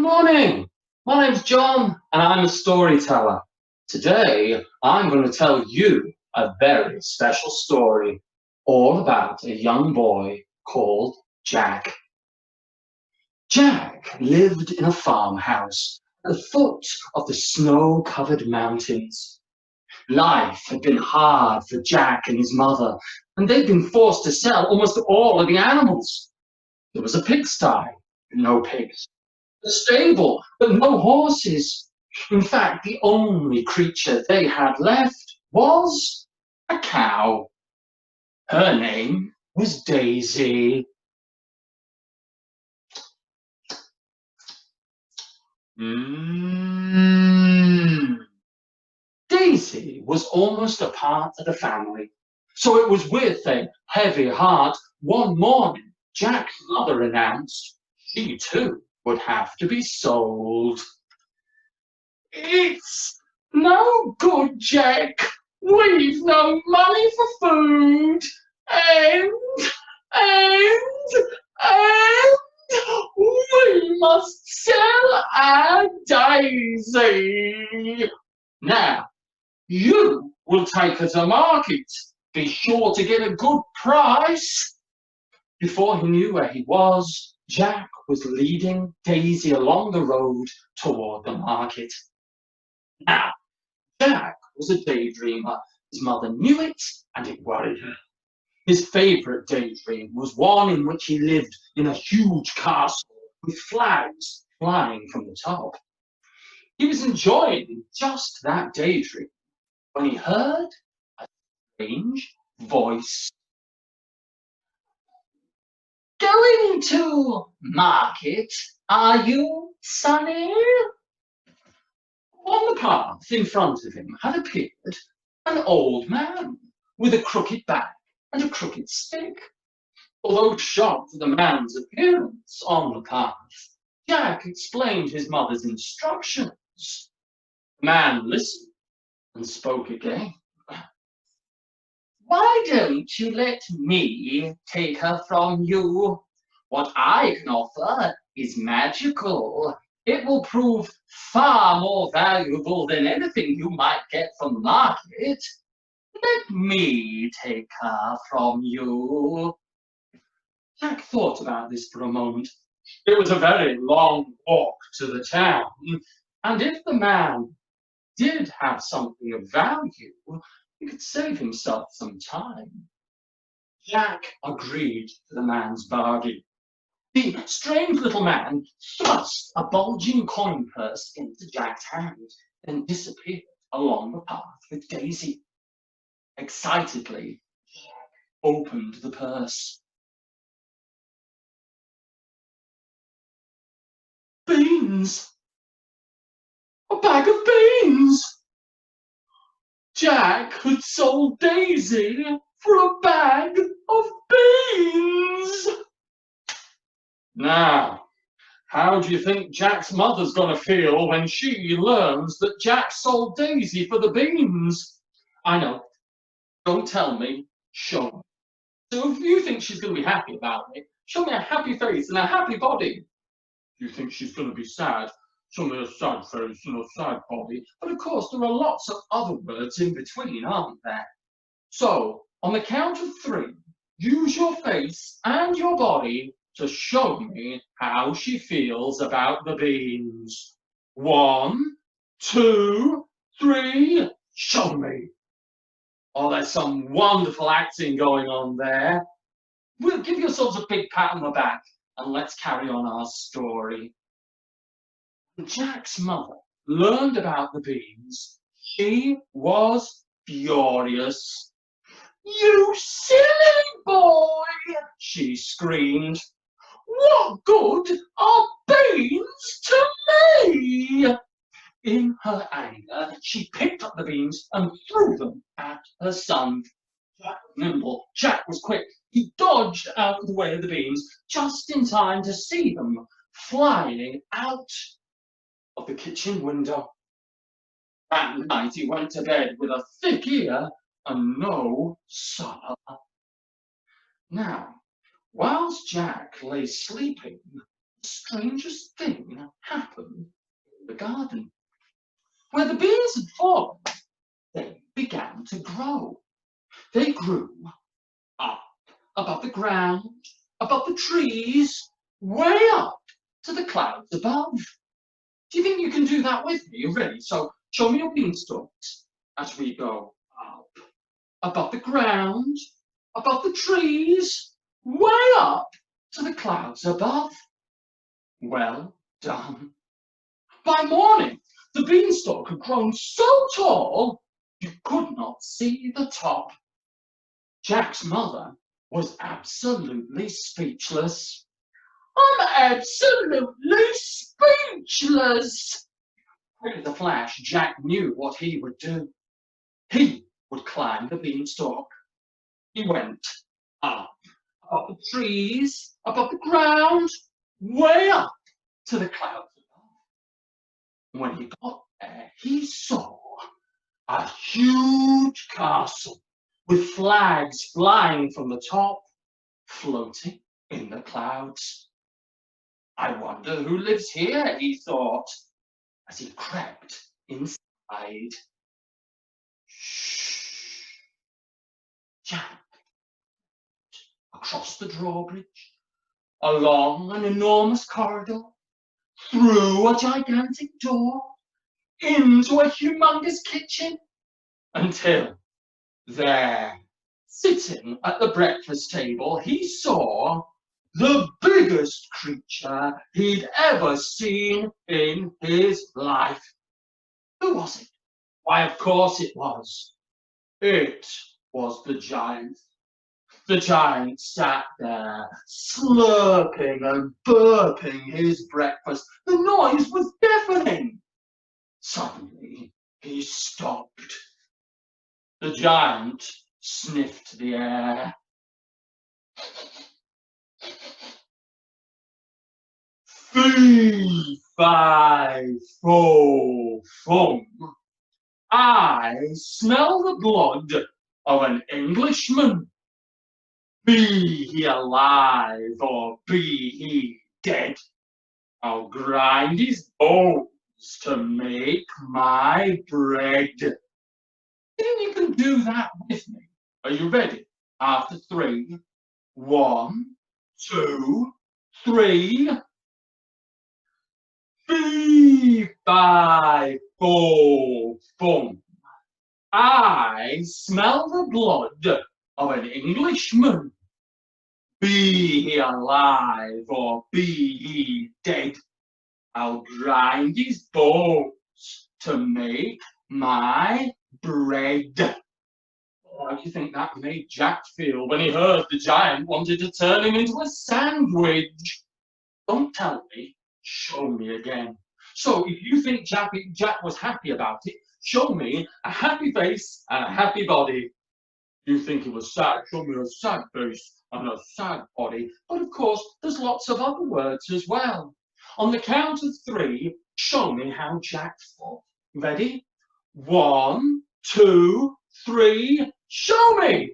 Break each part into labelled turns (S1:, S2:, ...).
S1: morning. My name's John and I'm a storyteller. Today I'm going to tell you a very special story all about a young boy called Jack. Jack lived in a farmhouse at the foot of the snow-covered mountains. Life had been hard for Jack and his mother, and they'd been forced to sell almost all of the animals. There was a pigsty, but no pigs. A stable, but no horses. In fact, the only creature they had left was a cow. Her name was Daisy. Daisy was almost a part of the family, so it was with a heavy heart one morning Jack's mother announced she too would have to be sold. It's no good, Jack. We've no money for food, and we must sell our Daisy. Now, you will take her to market. Be sure to get a good price. Before he knew where he was, Jack was leading Daisy along the road toward the market. Now, Jack was a daydreamer. His mother knew it, and it worried her. His favourite daydream was one in which he lived in a huge castle with flags flying from the top. He was enjoying just that daydream when he heard a strange voice. Going to market, are you, Sonny? On the path in front of him had appeared an old man with a crooked back and a crooked stick. Although shocked at the man's appearance on the path, Jack explained his mother's instructions. The man listened and spoke again. Why don't you let me take her from you? What I can offer is magical. It will prove far more valuable than anything you might get from the market. Let me take her from you. Jack thought about this for a moment. It was a very long walk to the town, and if the man did have something of value, he could save himself some time. Jack agreed to the man's bargain. The strange little man thrust a bulging coin purse into Jack's hand, then disappeared along the path with Daisy. Excitedly, Jack opened the purse. Beans! A bag of beans! Jack had sold Daisy for a bag of beans! Now, how do you think Jack's mother's gonna feel when she learns that Jack sold Daisy for the beans? I know. Don't tell me, show me. So if you think she's gonna be happy about it, show me a happy face and a happy body. If you think she's gonna be sad, show me a sad face and a sad body. But of course, there are lots of other words in between, aren't there? So, on the count of 3, use your face and your body to show me how she feels about the beans. 1, 2, 3, show me. Oh, there's some wonderful acting going on there. Well, give yourselves a big pat on the back and let's carry on our story. When Jack's mother learned about the beans, she was furious. You silly boy, she screamed. What good are beans to me? In her anger, she picked up the beans and threw them at her son. Jack was nimble, Jack was quick. He dodged out of the way of the beans just in time to see them flying out of the kitchen window. That night he went to bed with a thick ear and no supper. Now, whilst Jack lay sleeping, the strangest thing happened in the garden. Where the beans had fallen, they began to grow. They grew up above the ground, above the trees, way up to the clouds above. Do you think you can do that with me? Are you ready? So show me your beanstalks as we go up, above the ground, above the trees, way up to the clouds above. Well done. By morning, the beanstalk had grown so tall you could not see the top. Jack's mother was absolutely speechless. I'm absolutely speechless. Quick as a flash, Jack knew what he would do. He would climb the beanstalk. He went up, above the trees, above the ground, way up to the clouds above. When he got there, he saw a huge castle with flags flying from the top, floating in the clouds. I wonder who lives here, he thought, as he crept inside. Shh. Jack, across the drawbridge, along an enormous corridor, through a gigantic door, into a humongous kitchen, until there, sitting at the breakfast table, he saw the biggest creature he'd ever seen in his life. Who was it? Why, of course it was. It was the giant. The giant sat there, slurping and burping his breakfast. The noise was deafening. Suddenly, he stopped. The giant sniffed the air. Fee, fi, fo, fum. I smell the blood of an Englishman. Be he alive or be he dead, I'll grind his bones to make my bread. Think you can do that with me? Are you ready? After 3, 1, 2, 3. Fee, fi, fo, fum. I smell the blood of an Englishman. Be he alive or be he dead, I'll grind his bones to make my bread. How do you think that made Jack feel when he heard the giant wanted to turn him into a sandwich? Don't tell me, show me again. So if you think Jack was happy about it, show me a happy face and a happy body. You think it was sad, show me a sad face and a sad body. But of course, there's lots of other words as well. On the count of 3, show me how Jack thought. Ready? 1, 2, 3, show me!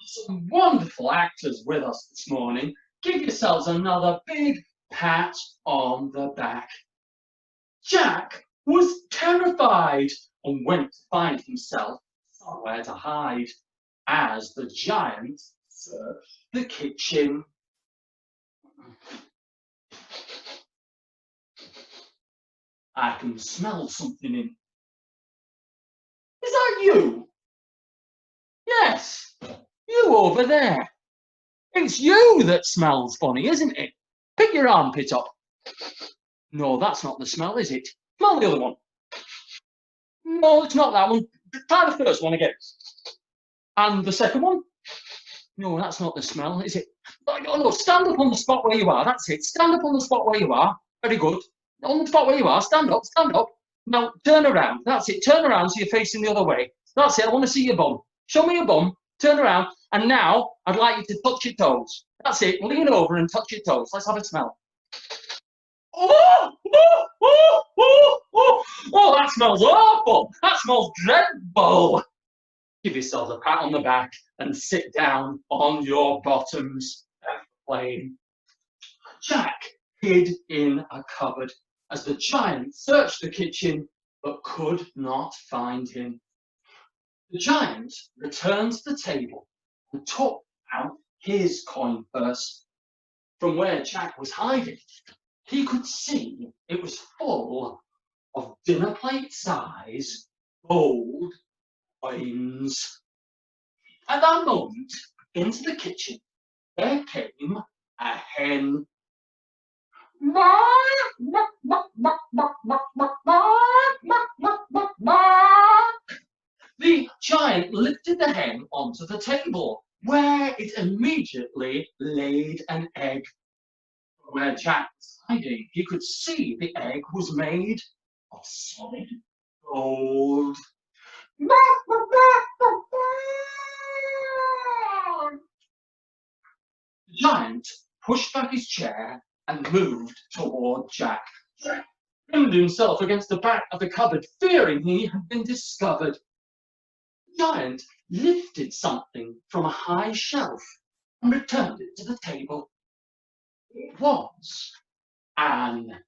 S1: Some wonderful actors with us this morning. Give yourselves another big pat on the back. Jack was terrified and went to find himself somewhere to hide as the giant searched the kitchen. I can smell something in. Is that you? Yes, you over there. It's you that smells funny, isn't it? Pick your armpit up. No, that's not the smell, is it? Smell the other one. No, it's not that one. Try the first one again. And the second one? No, that's not the smell, is it? Oh, no, stand up on the spot where you are. That's it. Stand up on the spot where you are. Very good. On the spot where you are. Stand up, stand up. Now, turn around. That's it. Turn around so you're facing the other way. That's it. I want to see your bum. Show me your bum. Turn around. And now, I'd like you to touch your toes. That's it. Lean over and touch your toes. Let's have a smell. Oh, oh, oh, oh, oh. Oh, that smells awful. That smells dreadful. Give yourselves a pat on the back and sit down on your bottoms. Plain. Jack hid in a cupboard as the giant searched the kitchen but could not find him. The giant returned to the table and took out his coin purse. From where Jack was hiding, he could see it was full of dinner plate size gold coins. At that moment, into the kitchen, there came a hen. The giant lifted the hen onto the table, where it immediately laid an egg. Where Jack was hiding, he could see the egg was made of solid gold. The giant pushed back his chair and moved toward Jack. Jack pinned himself against the back of the cupboard, fearing he had been discovered. The giant lifted something from a high shelf and returned it to the table. It was an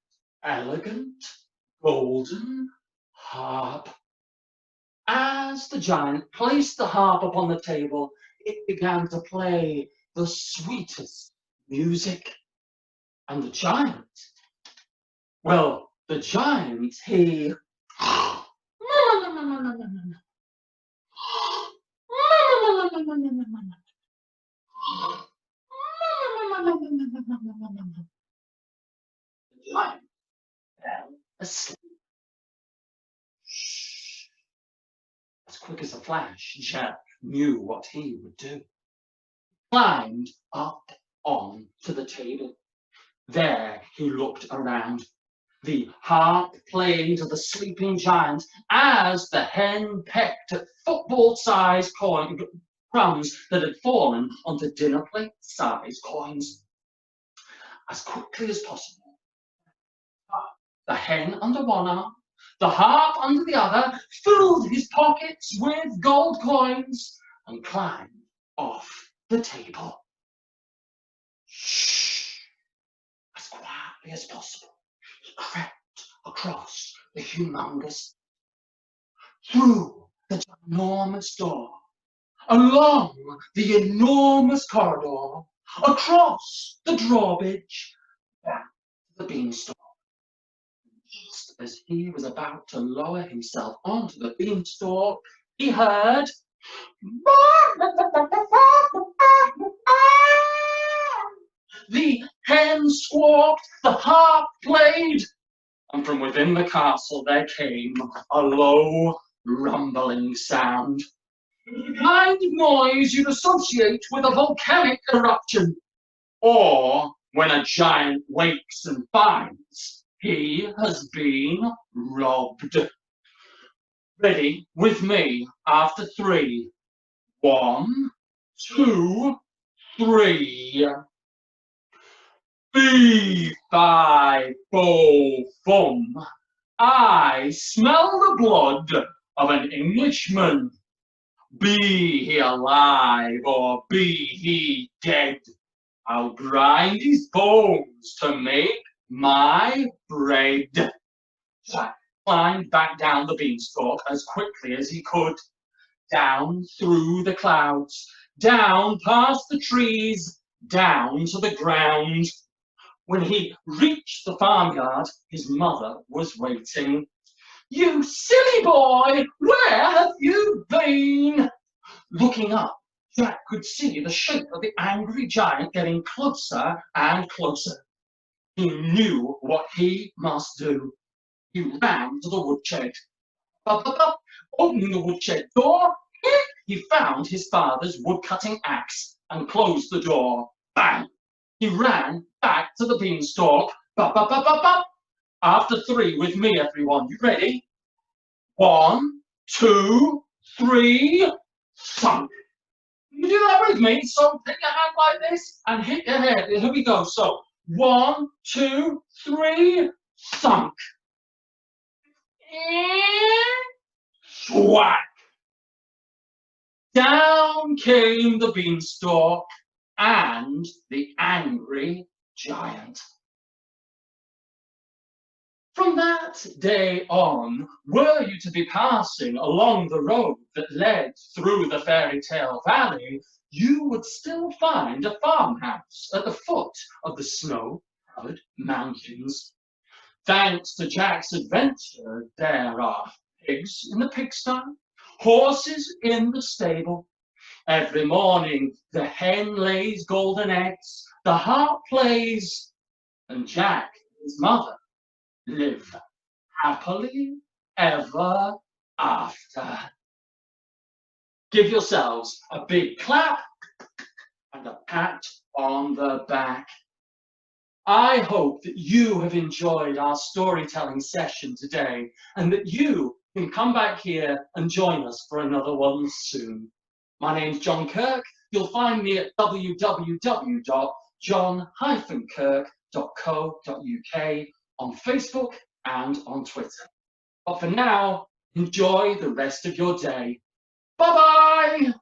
S1: elegant golden harp. As the giant placed the harp upon the table, it began to play the sweetest music. And the giant, he the giant fell asleep. As quick as a flash, Jack knew what he would do. Climbed up onto the table. There he looked around, the harp playing to the sleeping giant as the hen pecked at football-sized crumbs that had fallen onto dinner plate-sized coins. As quickly as possible, the hen under one arm, the harp under the other, filled his pockets with gold coins and climbed off the table. Shh! As quietly as possible, he crept across the humongous, through the ginormous door, along the enormous corridor, across the drawbridge, back to the beanstalk. Just as he was about to lower himself onto the beanstalk, he heard the hen squawked, the harp played, and from within the castle there came a low, rumbling sound. The kind of noise you'd associate with a volcanic eruption, or when a giant wakes and finds he has been robbed. Ready with me after 3. 1, 2, 3. Fee-fi-fo-fum. I smell the blood of an Englishman. Be he alive or be he dead, I'll grind his bones to make my bread. Jack climbed back down the beanstalk as quickly as he could, down through the clouds, down past the trees, down to the ground. When he reached the farmyard, his mother was waiting. "You silly boy, where have you been?" Looking up, Jack could see the shape of the angry giant getting closer and closer. He knew what he must do. He ran to the woodshed. Up, up, up. Opening the woodshed door, he found his father's wood-cutting axe and closed the door. Bang! He ran back to the beanstalk. Bop, bop, bop, bop, bop. After 3 with me, everyone. You ready? 1, 2, 3. Thump. You do that with me. So take your hand like this and hit your head. Here we go. So 1, 2, 3. Thump. Whack! Down came the beanstalk and the angry giant. From that day on, were you to be passing along the road that led through the fairy tale valley, you would still find a farmhouse at the foot of the snow-covered mountains. Thanks to Jack's adventure, there are pigs in the pigsty, horses in the stable. Every morning the hen lays golden eggs, the harp plays, and Jack and his mother live happily ever after. Give yourselves a big clap and a pat on the back. I hope that you have enjoyed our storytelling session today and that you can come back here and join us for another one soon. My name's John Kirk. You'll find me at www.john-kirk.co.uk on Facebook and on Twitter. But for now, enjoy the rest of your day. Bye-bye!